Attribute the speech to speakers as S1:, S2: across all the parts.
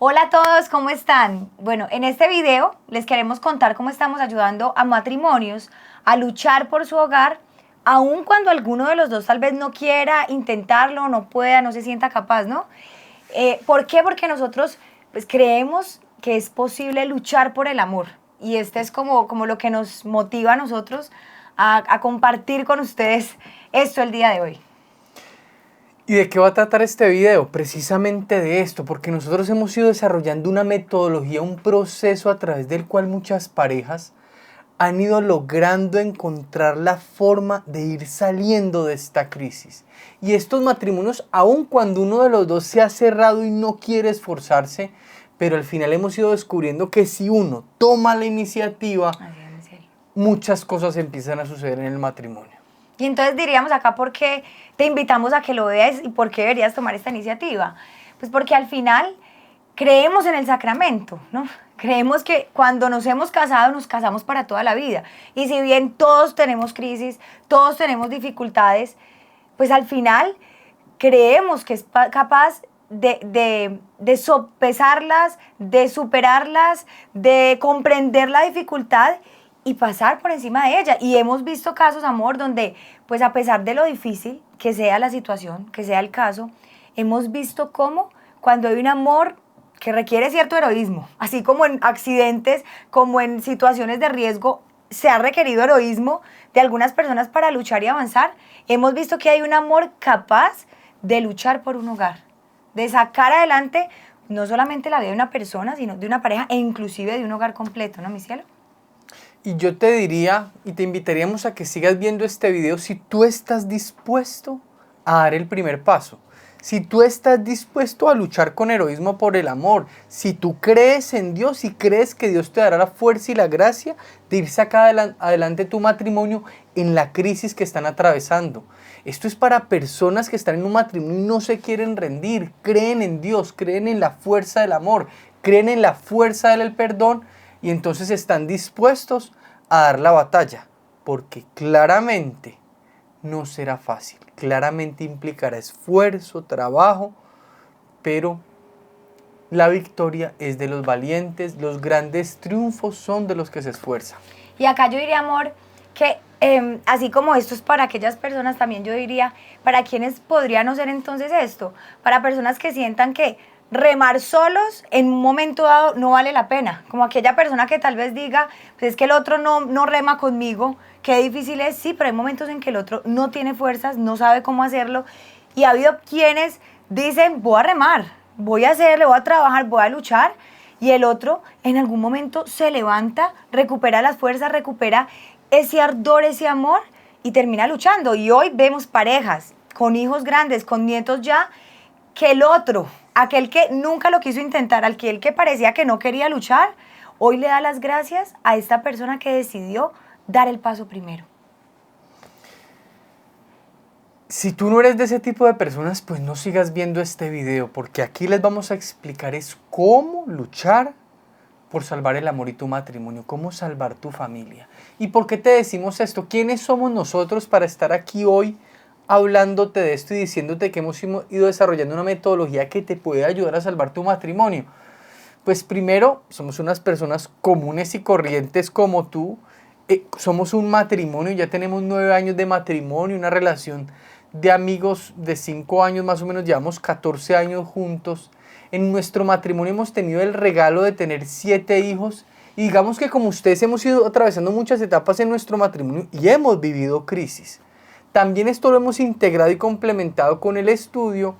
S1: Hola a todos, ¿cómo están? Bueno, en este video les queremos contar cómo estamos ayudando a matrimonios a luchar por su hogar, aun cuando alguno de los dos tal vez no quiera intentarlo, no pueda, no se sienta capaz, ¿no? ¿Por qué? Porque nosotros pues, creemos que es posible luchar por el amor. Y este es como lo que nos motiva a nosotros a compartir con ustedes esto el día de hoy.
S2: ¿Y de qué va a tratar este video? Precisamente de esto, porque nosotros hemos ido desarrollando una metodología, un proceso a través del cual muchas parejas han ido logrando encontrar la forma de ir saliendo de esta crisis. Y estos matrimonios, aun cuando uno de los dos se ha cerrado y no quiere esforzarse, pero al final hemos ido descubriendo que si uno toma la iniciativa, muchas cosas empiezan a suceder en el matrimonio.
S1: Y entonces diríamos acá por qué te invitamos a que lo veas y por qué deberías tomar esta iniciativa. Pues porque al final creemos en el sacramento, ¿no? Creemos que cuando nos hemos casado, nos casamos para toda la vida. Y si bien todos tenemos crisis, todos tenemos dificultades, pues al final creemos que es capaz de sopesarlas, de superarlas, de comprender la dificultad y pasar por encima de ella. Y hemos visto casos, amor, donde pues a pesar de lo difícil que sea la situación, que sea el caso, hemos visto cómo cuando hay un amor que requiere cierto heroísmo, así como en accidentes, como en situaciones de riesgo, se ha requerido heroísmo de algunas personas para luchar y avanzar, hemos visto que hay un amor capaz de luchar por un hogar, de sacar adelante no solamente la vida de una persona, sino de una pareja e inclusive de un hogar completo, ¿no, mi cielo?
S2: Y yo te diría y te invitaríamos a que sigas viendo este video si tú estás dispuesto a dar el primer paso. Si tú estás dispuesto a luchar con heroísmo por el amor, si tú crees en Dios y crees que Dios te dará la fuerza y la gracia de ir sacar adelante tu matrimonio en la crisis que están atravesando. Esto es para personas que están en un matrimonio y no se quieren rendir, creen en Dios, creen en la fuerza del amor, creen en la fuerza del perdón y entonces están dispuestos a dar la batalla, porque claramente no será fácil, claramente implicará esfuerzo, trabajo, pero la victoria es de los valientes, los grandes triunfos son de los que se esfuerzan.
S1: Y acá yo diría, amor, que así como esto es para aquellas personas, también yo diría, ¿para quiénes podría no ser entonces esto? Para personas que sientan que remar solos en un momento dado no vale la pena. Como aquella persona que tal vez diga, pues es que el otro no rema conmigo, qué difícil es, sí, pero hay momentos en que el otro no tiene fuerzas, no sabe cómo hacerlo. Y ha habido quienes dicen, voy a remar, voy a hacerle, voy a trabajar, voy a luchar. Y el otro en algún momento se levanta, recupera las fuerzas, recupera ese ardor, ese amor y termina luchando. Y hoy vemos parejas con hijos grandes, con nietos ya, que el otro, aquel que nunca lo quiso intentar, aquel que parecía que no quería luchar, hoy le da las gracias a esta persona que decidió dar el paso primero.
S2: Si tú no eres de ese tipo de personas, pues no sigas viendo este video, porque aquí les vamos a explicar es cómo luchar por salvar el amor y tu matrimonio, cómo salvar tu familia. ¿Y por qué te decimos esto? ¿Quiénes somos nosotros para estar aquí hoy hablándote de esto y diciéndote que hemos ido desarrollando una metodología que te puede ayudar a salvar tu matrimonio? Pues primero, somos unas personas comunes y corrientes como tú. Somos un matrimonio, ya tenemos 9 años de matrimonio, una relación de amigos de 5 años más o menos, llevamos 14 años juntos. En nuestro matrimonio hemos tenido el regalo de tener 7 hijos y digamos que como ustedes hemos ido atravesando muchas etapas en nuestro matrimonio y hemos vivido crisis. También esto lo hemos integrado y complementado con el estudio.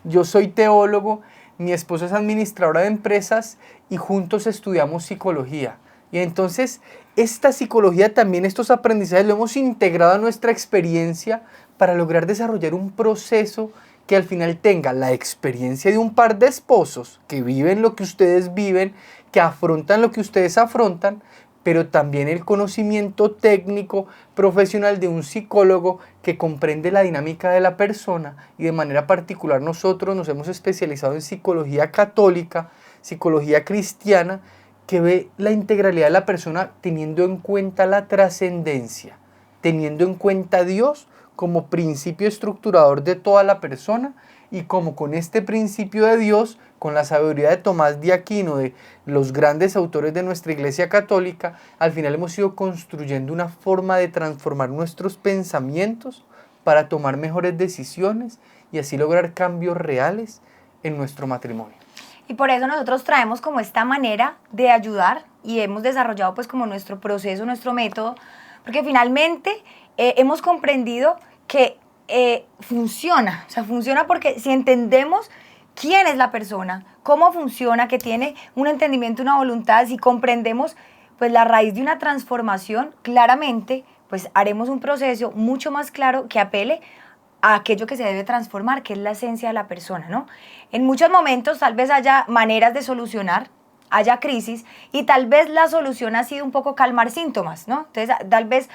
S2: Yo soy teólogo, mi esposa es administradora de empresas y juntos estudiamos psicología. Y entonces esta psicología también, estos aprendizajes lo hemos integrado a nuestra experiencia para lograr desarrollar un proceso que al final tenga la experiencia de un par de esposos que viven lo que ustedes viven, que afrontan lo que ustedes afrontan, pero también el conocimiento técnico, profesional de un psicólogo que comprende la dinámica de la persona y de manera particular nosotros nos hemos especializado en psicología católica, psicología cristiana, que ve la integralidad de la persona teniendo en cuenta la trascendencia, teniendo en cuenta a Dios como principio estructurador de toda la persona y cómo con este principio de Dios, con la sabiduría de Tomás de Aquino, de los grandes autores de nuestra Iglesia Católica, al final hemos ido construyendo una forma de transformar nuestros pensamientos para tomar mejores decisiones y así lograr cambios reales en nuestro matrimonio.
S1: Y por eso nosotros traemos como esta manera de ayudar y hemos desarrollado pues como nuestro proceso, nuestro método, porque finalmente hemos comprendido que funciona, o sea, funciona porque si entendemos quién es la persona, cómo funciona, que tiene un entendimiento, una voluntad, si comprendemos pues la raíz de una transformación, claramente pues haremos un proceso mucho más claro que apele a aquello que se debe transformar, que es la esencia de la persona, ¿no? En muchos momentos tal vez haya maneras de solucionar, haya crisis, y tal vez la solución ha sido un poco calmar síntomas, ¿no? Entonces, tal vez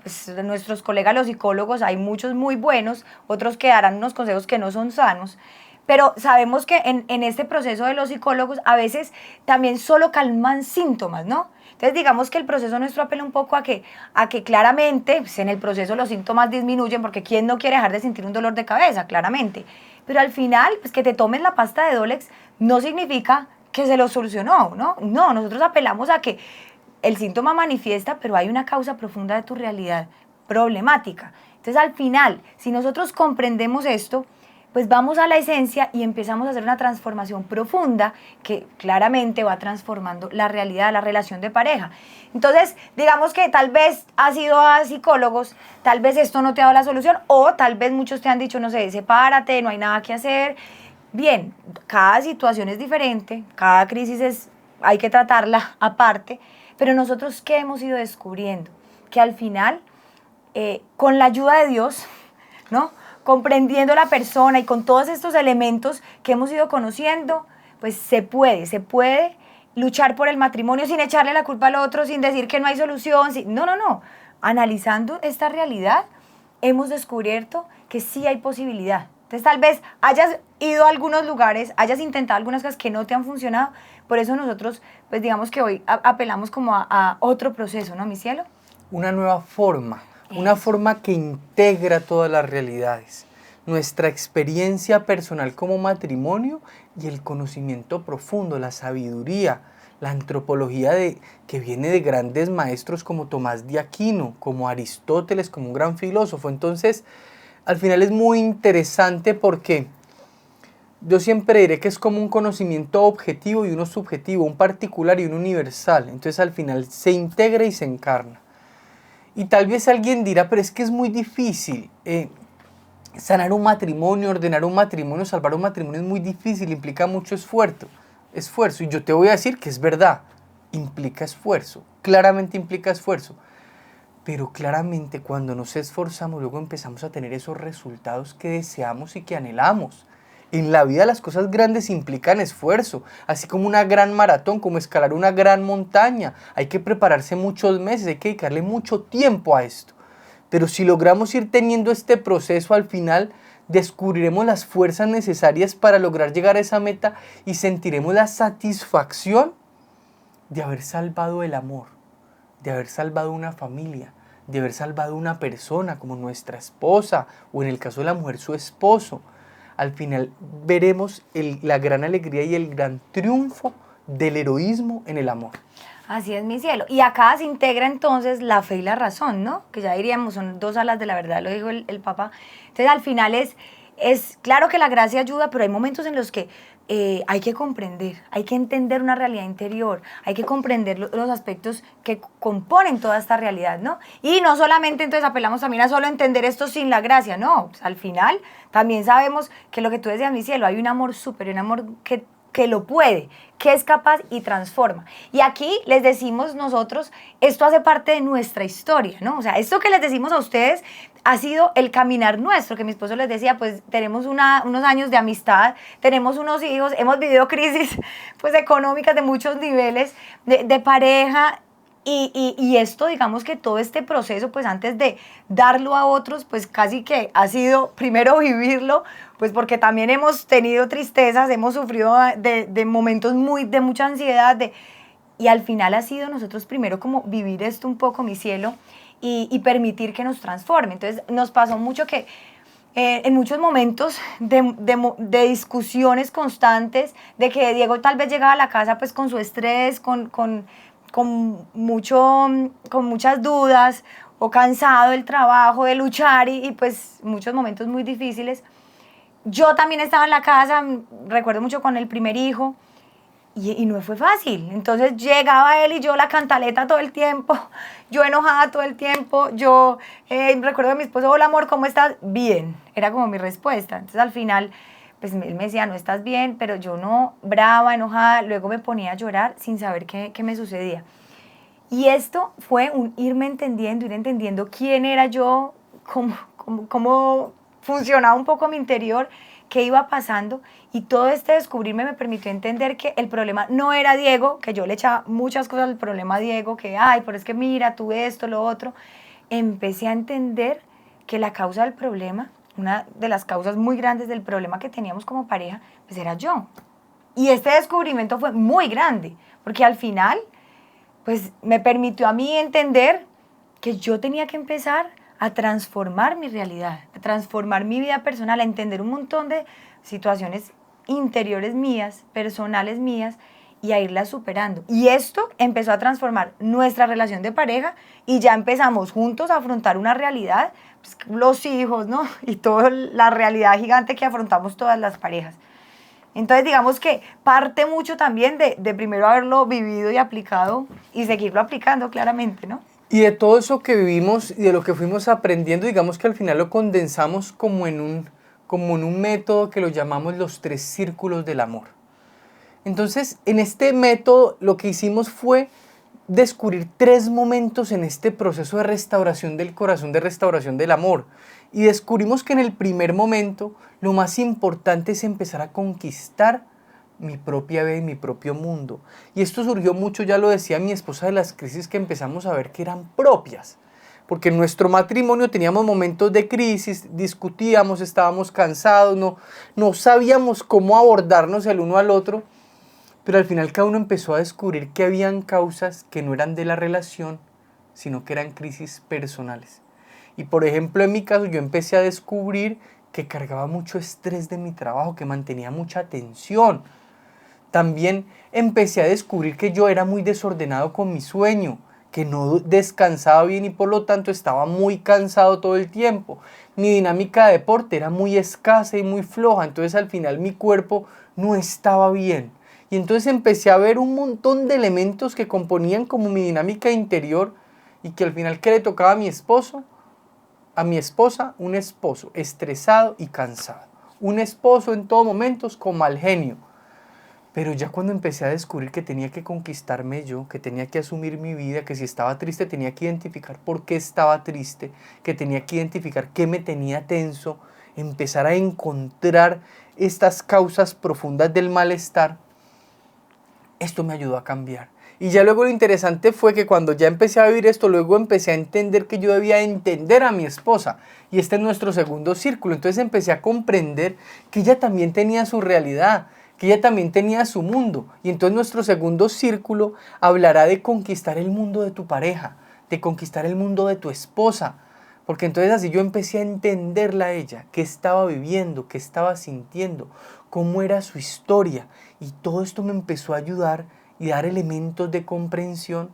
S1: pues, nuestros colegas los psicólogos, hay muchos muy buenos, otros que darán unos consejos que no son sanos, pero sabemos que en este proceso de los psicólogos a veces también solo calman síntomas, ¿no? Entonces digamos que el proceso nuestro apela un poco a que claramente pues, en el proceso los síntomas disminuyen, porque ¿quién no quiere dejar de sentir un dolor de cabeza? Claramente. Pero al final, pues que te tomes la pasta de Dolex no significa que se lo solucionó, ¿no? No, nosotros apelamos a que el síntoma manifiesta, pero hay una causa profunda de tu realidad problemática. Entonces al final, si nosotros comprendemos esto, pues vamos a la esencia y empezamos a hacer una transformación profunda que claramente va transformando la realidad, la relación de pareja. Entonces, digamos que tal vez has ido a psicólogos, tal vez esto no te ha dado la solución, o tal vez muchos te han dicho, no sé, sepárate, no hay nada que hacer. Bien, cada situación es diferente, cada crisis hay que tratarla aparte, pero nosotros, ¿qué hemos ido descubriendo? Que al final, con la ayuda de Dios, ¿no?, comprendiendo la persona y con todos estos elementos que hemos ido conociendo, pues se puede luchar por el matrimonio sin echarle la culpa al otro, sin decir que no hay solución. No. Analizando esta realidad, hemos descubierto que sí hay posibilidad. Entonces tal vez hayas ido a algunos lugares, hayas intentado algunas cosas que no te han funcionado, por eso nosotros, pues digamos que hoy apelamos como a otro proceso, ¿no, mi cielo?
S2: Una nueva forma. Una forma que integra todas las realidades, nuestra experiencia personal como matrimonio y el conocimiento profundo, la sabiduría, la antropología que viene de grandes maestros como Tomás de Aquino, como Aristóteles, como un gran filósofo. Entonces, al final es muy interesante porque yo siempre diré que es como un conocimiento objetivo y uno subjetivo, un particular y un universal. Entonces, al final se integra y se encarna. Y tal vez alguien dirá, pero es que es muy difícil. Sanar un matrimonio, ordenar un matrimonio, salvar un matrimonio es muy difícil, implica mucho esfuerzo. Y yo te voy a decir que es verdad, implica esfuerzo, claramente implica esfuerzo. Pero claramente cuando nos esforzamos, luego empezamos a tener esos resultados que deseamos y que anhelamos. En la vida las cosas grandes implican esfuerzo, así como una gran maratón, como escalar una gran montaña. Hay que prepararse muchos meses, hay que dedicarle mucho tiempo a esto. Pero si logramos ir teniendo este proceso, al final descubriremos las fuerzas necesarias para lograr llegar a esa meta y sentiremos la satisfacción de haber salvado el amor, de haber salvado una familia, de haber salvado una persona como nuestra esposa o en el caso de la mujer su esposo. Al final veremos la gran alegría y el gran triunfo del heroísmo en el amor.
S1: Así es, mi cielo. Y acá se integra entonces la fe y la razón, ¿no? Que ya diríamos, son dos alas de la verdad, lo dijo el Papa. Entonces, al final es claro que la gracia ayuda, pero hay momentos en los que hay que comprender, hay que entender una realidad interior, hay que comprender los aspectos que componen toda esta realidad, ¿no? Y no solamente entonces apelamos también a solo entender esto sin la gracia, no, pues al final también sabemos que lo que tú decías, mi cielo, hay un amor superior, un amor que lo puede, que es capaz y transforma. Y aquí les decimos nosotros, esto hace parte de nuestra historia, ¿no? O sea, esto que les decimos a ustedes ha sido el caminar nuestro, que mi esposo les decía, pues tenemos unos años de amistad, tenemos unos hijos, hemos vivido crisis pues económicas de muchos niveles, de pareja, y esto, digamos que todo este proceso, pues antes de darlo a otros, pues casi que ha sido primero vivirlo, pues porque también hemos tenido tristezas, hemos sufrido de momentos de mucha ansiedad, y al final ha sido nosotros primero como vivir esto un poco, mi cielo, y permitir que nos transforme. Entonces nos pasó mucho que en muchos momentos de discusiones constantes, de que Diego tal vez llegaba a la casa pues con su estrés, con muchas dudas, o cansado del trabajo, de luchar y pues muchos momentos muy difíciles. Yo también estaba en la casa, recuerdo mucho con el primer hijo, y no fue fácil. Entonces llegaba él y yo la cantaleta todo el tiempo, yo enojada todo el tiempo, yo recuerdo a mi esposo, hola amor, ¿cómo estás? Bien, era como mi respuesta. Entonces al final, pues él me decía, no estás bien, pero yo no, brava, enojada, luego me ponía a llorar sin saber qué me sucedía. Y esto fue un ir entendiendo quién era yo, cómo funcionaba un poco mi interior, qué iba pasando, y todo este descubrirme me permitió entender que el problema no era Diego, que yo le echaba muchas cosas al problema a Diego, que ay, pero es que mira, tú esto, lo otro. Empecé a entender que la causa del problema, una de las causas muy grandes del problema que teníamos como pareja, pues era yo. Y este descubrimiento fue muy grande, porque al final, pues me permitió a mí entender que yo tenía que empezar a transformar mi realidad, a transformar mi vida personal, a entender un montón de situaciones interiores mías, personales mías, y a irlas superando. Y esto empezó a transformar nuestra relación de pareja y ya empezamos juntos a afrontar una realidad, pues, los hijos, ¿no? Y toda la realidad gigante que afrontamos todas las parejas. Entonces digamos que parte mucho también de primero haberlo vivido y aplicado y seguirlo aplicando claramente, ¿no?
S2: Y de todo eso que vivimos y de lo que fuimos aprendiendo, digamos que al final lo condensamos como en un método que lo llamamos los 3 círculos del amor. Entonces, en este método lo que hicimos fue descubrir 3 momentos en este proceso de restauración del corazón, de restauración del amor. Y descubrimos que en el primer momento lo más importante es empezar a conquistar mi propia vida y mi propio mundo. Y esto surgió mucho, ya lo decía mi esposa, de las crisis que empezamos a ver que eran propias. Porque en nuestro matrimonio teníamos momentos de crisis, discutíamos, estábamos cansados, no sabíamos cómo abordarnos el uno al otro. Pero al final cada uno empezó a descubrir que habían causas que no eran de la relación, sino que eran crisis personales. Y por ejemplo, en mi caso, yo empecé a descubrir que cargaba mucho estrés de mi trabajo, que mantenía mucha tensión. También empecé a descubrir que yo era muy desordenado con mi sueño, que no descansaba bien y por lo tanto estaba muy cansado todo el tiempo. Mi dinámica de deporte era muy escasa y muy floja, entonces al final mi cuerpo no estaba bien. Y entonces empecé a ver un montón de elementos que componían como mi dinámica interior y que al final, ¿qué le tocaba a mi esposo? A mi esposa, un esposo estresado y cansado. Un esposo en todo momento con mal genio. Pero ya cuando empecé a descubrir que tenía que conquistarme yo, que tenía que asumir mi vida, que si estaba triste tenía que identificar por qué estaba triste, que tenía que identificar qué me tenía tenso, empezar a encontrar estas causas profundas del malestar, esto me ayudó a cambiar. Y ya luego lo interesante fue que cuando ya empecé a vivir esto, luego empecé a entender que yo debía entender a mi esposa. Y este es nuestro segundo círculo. Entonces empecé a comprender que ella también tenía su realidad, que ella también tenía su mundo. Y entonces nuestro segundo círculo hablará de conquistar el mundo de tu pareja, de conquistar el mundo de tu esposa. Porque entonces así yo empecé a entenderla a ella, qué estaba viviendo, qué estaba sintiendo, cómo era su historia. Y todo esto me empezó a ayudar y dar elementos de comprensión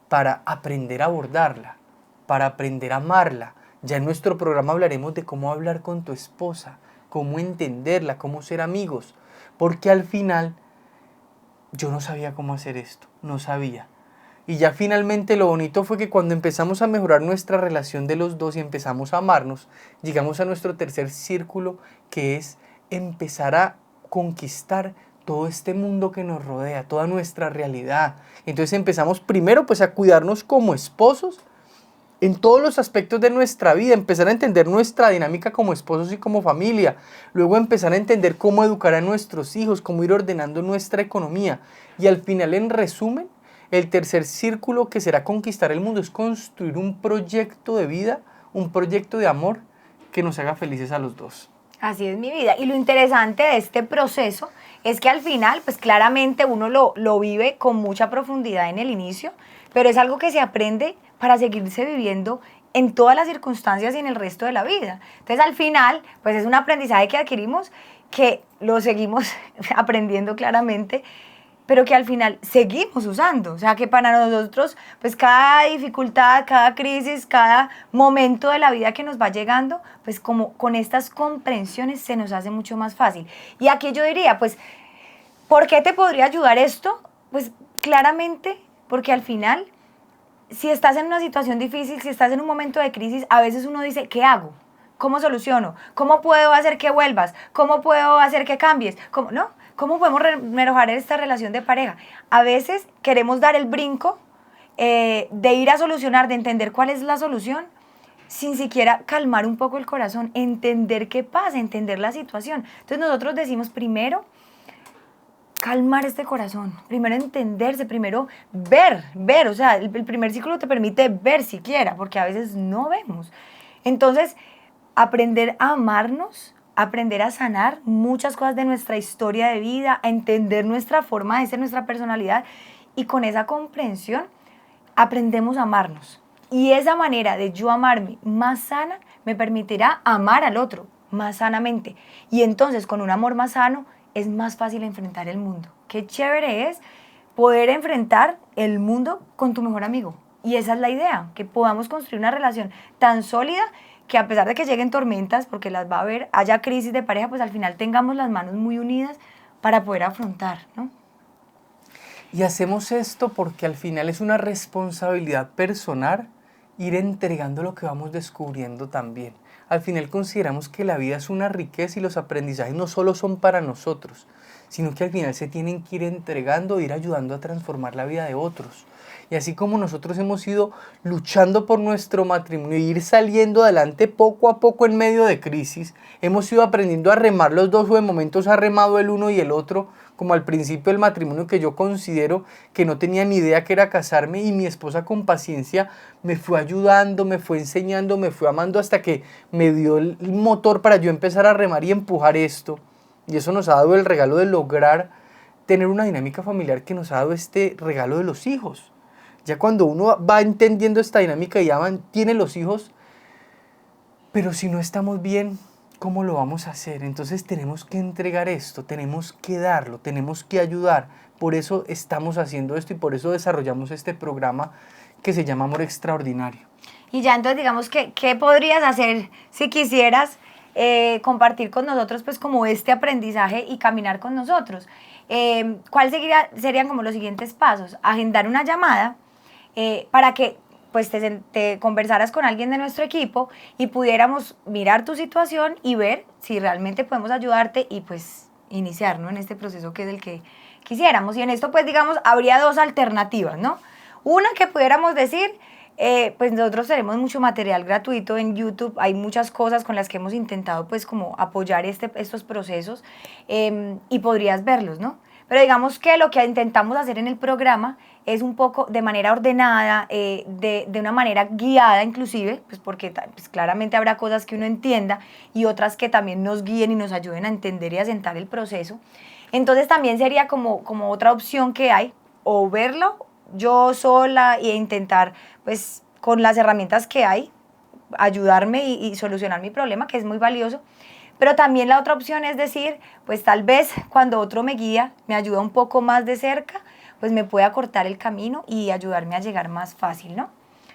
S2: para aprender a abordarla, para aprender a amarla. Ya en nuestro programa hablaremos de cómo hablar con tu esposa, cómo entenderla, cómo ser amigos. Porque al final yo no sabía cómo hacer esto, no sabía. Y ya finalmente lo bonito fue que cuando empezamos a mejorar nuestra relación de los dos y empezamos a amarnos, llegamos a nuestro tercer círculo, que es empezar a conquistar todo este mundo que nos rodea, toda nuestra realidad. Entonces empezamos primero pues a cuidarnos como esposos en todos los aspectos de nuestra vida, empezar a entender nuestra dinámica como esposos y como familia, luego empezar a entender cómo educar a nuestros hijos, cómo ir ordenando nuestra economía y al final, en resumen, el tercer círculo que será conquistar el mundo es construir un proyecto de vida, un proyecto de amor que nos haga felices a los dos.
S1: Así es mi vida. Y lo interesante de este proceso es que al final, pues claramente uno lo vive con mucha profundidad en el inicio, pero es algo que se aprende para seguirse viviendo en todas las circunstancias y en el resto de la vida. Entonces al final, pues es un aprendizaje que adquirimos, que lo seguimos aprendiendo claramente, pero que al final seguimos usando. O sea, que para nosotros, pues cada dificultad, cada crisis, cada momento de la vida que nos va llegando, pues como con estas comprensiones se nos hace mucho más fácil. Y aquí yo diría, pues, ¿por qué te podría ayudar esto? Pues claramente, porque al final, si estás en una situación difícil, si estás en un momento de crisis, a veces uno dice, ¿qué hago? ¿Cómo soluciono? ¿Cómo puedo hacer que vuelvas? ¿Cómo puedo hacer que cambies? ¿Cómo, no? ¿Cómo podemos mejorar esta relación de pareja? A veces queremos dar el brinco de ir a solucionar, de entender cuál es la solución, sin siquiera calmar un poco el corazón, entender qué pasa, entender la situación. Entonces nosotros decimos primero, calmar este corazón, primero entenderse, primero ver, o sea, el primer ciclo te permite ver siquiera, porque a veces no vemos. Entonces, aprender a amarnos, aprender a sanar muchas cosas de nuestra historia de vida, a entender nuestra forma de ser, nuestra personalidad, y con esa comprensión aprendemos a amarnos. Y esa manera de yo amarme más sana me permitirá amar al otro más sanamente. Y entonces con un amor más sano es más fácil enfrentar el mundo. Qué chévere es poder enfrentar el mundo con tu mejor amigo. Y esa es la idea, que podamos construir una relación tan sólida que a pesar de que lleguen tormentas, porque las va a haber, haya crisis de pareja, pues al final tengamos las manos muy unidas para poder afrontar, ¿no?
S2: Y hacemos esto porque al final es una responsabilidad personal ir entregando lo que vamos descubriendo también. Al final consideramos que la vida es una riqueza y los aprendizajes no solo son para nosotros, sino que al final se tienen que ir entregando, ir ayudando a transformar la vida de otros. Y así como nosotros hemos ido luchando por nuestro matrimonio e ir saliendo adelante poco a poco en medio de crisis, hemos ido aprendiendo a remar los dos, o de momentos ha remado el uno y el otro, como al principio del matrimonio, que yo considero que no tenía ni idea que era casarme, y mi esposa con paciencia me fue ayudando, me fue enseñando, me fue amando hasta que me dio el motor para yo empezar a remar y empujar esto. Y eso nos ha dado el regalo de lograr tener una dinámica familiar, que nos ha dado este regalo de los hijos. Ya cuando uno va entendiendo esta dinámica y ya tiene los hijos, pero si no estamos bien, ¿cómo lo vamos a hacer? Entonces tenemos que entregar esto, tenemos que darlo, tenemos que ayudar. Por eso estamos haciendo esto y por eso desarrollamos este programa que se llama Amor Extraordinario.
S1: Y ya entonces digamos que, ¿qué podrías hacer si quisieras compartir con nosotros pues como este aprendizaje y caminar con nosotros? ¿Cuáles serían como los siguientes pasos? Agendar una llamada para que pues te conversaras con alguien de nuestro equipo y pudiéramos mirar tu situación y ver si realmente podemos ayudarte y pues iniciar, ¿no?, en este proceso que es el que quisiéramos. Y en esto pues digamos habría dos alternativas, ¿no? Una que pudiéramos decir, pues nosotros tenemos mucho material gratuito en YouTube, hay muchas cosas con las que hemos intentado pues como apoyar estos procesos y podrías verlos, ¿no? Pero digamos que lo que intentamos hacer en el programa es un poco de manera ordenada, de una manera guiada inclusive, pues porque pues claramente habrá cosas que uno entienda y otras que también nos guíen y nos ayuden a entender y a sentar el proceso. Entonces también sería como otra opción que hay, o verlo yo sola e intentar pues con las herramientas que hay ayudarme y solucionar mi problema, que es muy valioso. Pero también la otra opción es decir, pues tal vez cuando otro me guía, me ayuda un poco más de cerca, pues me puede acortar el camino y ayudarme a llegar más fácil, ¿no?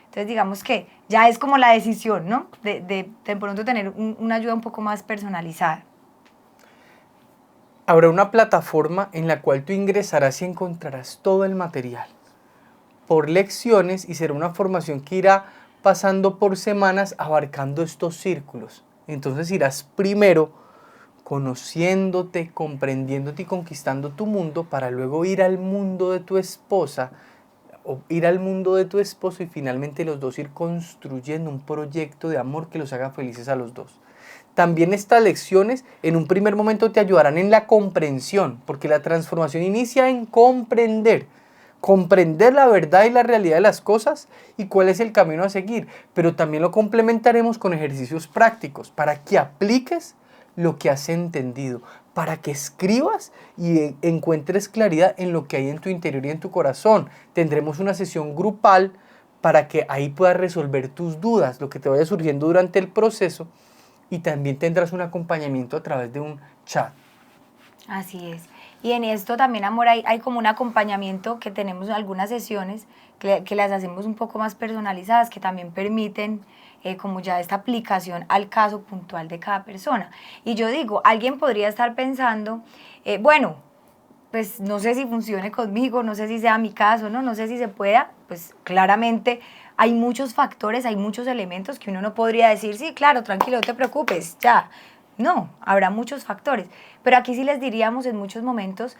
S1: Entonces digamos que ya es como la decisión, ¿no? De pronto tener una ayuda un poco más personalizada.
S2: Habrá una plataforma en la cual tú ingresarás y encontrarás todo el material por lecciones, y será una formación que irá pasando por semanas abarcando estos círculos. Entonces irás primero conociéndote, comprendiéndote y conquistando tu mundo, para luego ir al mundo de tu esposa o ir al mundo de tu esposo, y finalmente los dos ir construyendo un proyecto de amor que los haga felices a los dos. También estas lecciones en un primer momento te ayudarán en la comprensión, porque la transformación inicia en comprender la verdad y la realidad de las cosas y cuál es el camino a seguir, pero también lo complementaremos con ejercicios prácticos para que apliques lo que has entendido, para que escribas y encuentres claridad en lo que hay en tu interior y en tu corazón. Tendremos una sesión grupal para que ahí puedas resolver tus dudas, lo que te vaya surgiendo durante el proceso, y también tendrás un acompañamiento a través de un chat.
S1: Así es. Y en esto también, amor, hay como un acompañamiento que tenemos en algunas sesiones que las hacemos un poco más personalizadas, que también permiten como ya esta aplicación al caso puntual de cada persona. Y yo digo, alguien podría estar pensando, bueno, pues no sé si funcione conmigo, no sé si sea mi caso, no sé si se pueda, pues claramente hay muchos factores, hay muchos elementos que uno no podría decir, sí, claro, tranquilo, no te preocupes, ya. No, habrá muchos factores, pero aquí sí les diríamos en muchos momentos,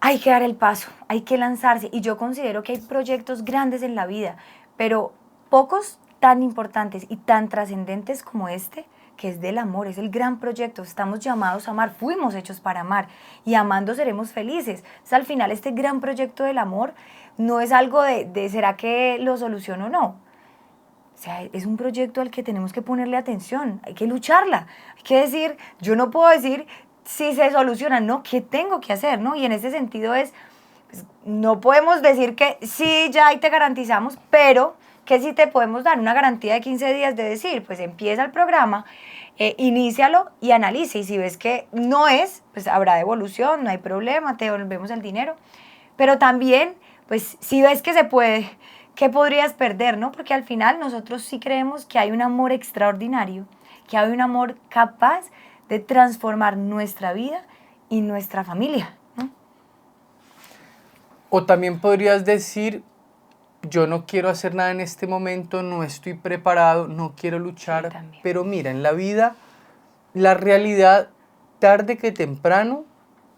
S1: hay que dar el paso, hay que lanzarse, y yo considero que hay proyectos grandes en la vida, pero pocos tan importantes y tan trascendentes como este, que es del amor, es el gran proyecto, estamos llamados a amar, fuimos hechos para amar, y amando seremos felices. Entonces, al final, este gran proyecto del amor no es algo de ¿será que lo soluciono o no? O sea, es un proyecto al que tenemos que ponerle atención, hay que lucharla, hay que decir, yo no puedo decir si se soluciona, no, ¿qué tengo que hacer? ¿No? Y en ese sentido es, pues, no podemos decir que sí, ya ahí te garantizamos, pero que sí te podemos dar una garantía de 15 días de decir, pues empieza el programa, inícialo y analice, y si ves que no es, pues habrá devolución, no hay problema, te devolvemos el dinero, pero también, pues si ves que se puede, ¿qué podrías perder, no? Porque al final nosotros sí creemos que hay un amor extraordinario, que hay un amor capaz de transformar nuestra vida y nuestra familia, ¿no?
S2: O también podrías decir, yo no quiero hacer nada en este momento, no estoy preparado, no quiero luchar,
S1: Sí,
S2: pero mira, en la vida, la realidad, tarde que temprano,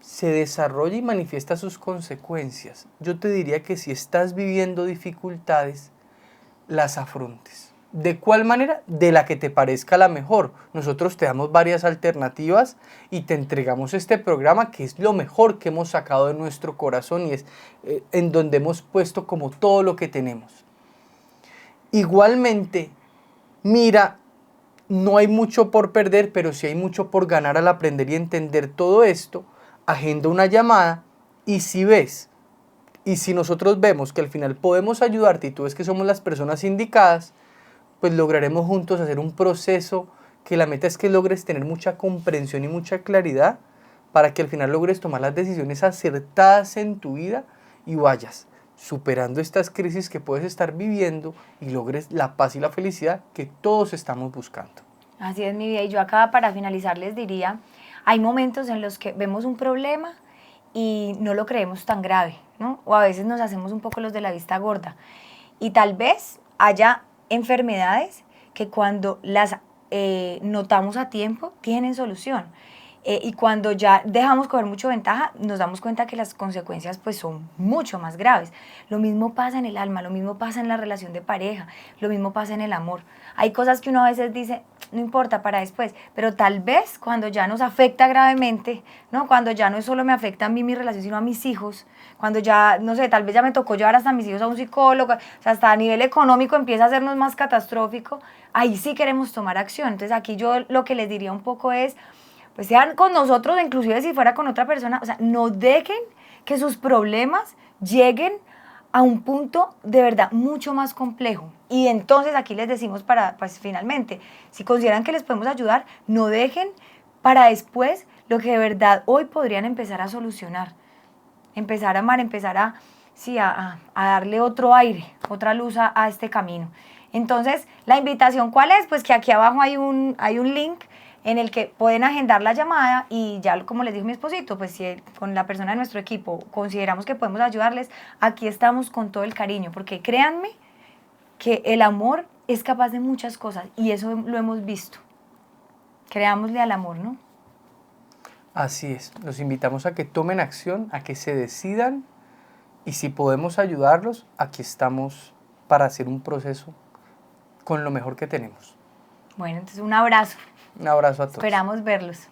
S2: se desarrolla y manifiesta sus consecuencias. Yo te diría que si estás viviendo dificultades, las afrontes. ¿De cuál manera? De la que te parezca la mejor. Nosotros te damos varias alternativas y te entregamos este programa que es lo mejor que hemos sacado de nuestro corazón y es en donde hemos puesto como todo lo que tenemos. Igualmente, mira, no hay mucho por perder, pero sí hay mucho por ganar al aprender y entender todo esto. Agenda una llamada y si ves, y si nosotros vemos que al final podemos ayudarte y tú ves que somos las personas indicadas, pues lograremos juntos hacer un proceso que la meta es que logres tener mucha comprensión y mucha claridad para que al final logres tomar las decisiones acertadas en tu vida y vayas superando estas crisis que puedes estar viviendo y logres la paz y la felicidad que todos estamos buscando.
S1: Así es, mi vida. Y yo acá para finalizar les diría, hay momentos en los que vemos un problema y no lo creemos tan grave, ¿no? O a veces nos hacemos un poco los de la vista gorda. Y tal vez haya enfermedades que cuando las notamos a tiempo tienen solución. Y cuando ya dejamos coger mucho ventaja, nos damos cuenta que las consecuencias pues son mucho más graves. Lo mismo pasa en el alma, lo mismo pasa en la relación de pareja, lo mismo pasa en el amor. Hay cosas que uno a veces dice, no importa para después, pero tal vez cuando ya nos afecta gravemente, ¿no? Cuando ya no solo me afecta a mí mi relación, sino a mis hijos, cuando ya, no sé, tal vez ya me tocó llevar hasta a mis hijos a un psicólogo, o sea, hasta a nivel económico empieza a hacernos más catastrófico, ahí sí queremos tomar acción. Entonces aquí yo lo que les diría un poco es, pues sean con nosotros, inclusive si fuera con otra persona, o sea, no dejen que sus problemas lleguen a un punto de verdad mucho más complejo. Y entonces aquí les decimos para, pues finalmente, si consideran que les podemos ayudar, no dejen para después lo que de verdad hoy podrían empezar a solucionar. Empezar a amar, empezar a, sí, a darle otro aire, otra luz a este camino. Entonces, la invitación, ¿cuál es? Pues que aquí abajo hay un link en el que pueden agendar la llamada y ya como les dijo mi esposito, pues si con la persona de nuestro equipo consideramos que podemos ayudarles, aquí estamos con todo el cariño, porque créanme que el amor es capaz de muchas cosas y eso lo hemos visto. Creámosle al amor, ¿no?
S2: Así es, los invitamos a que tomen acción, a que se decidan y si podemos ayudarlos, aquí estamos para hacer un proceso con lo mejor que tenemos.
S1: Bueno, entonces un abrazo.
S2: Un abrazo a todos.
S1: Esperamos verlos.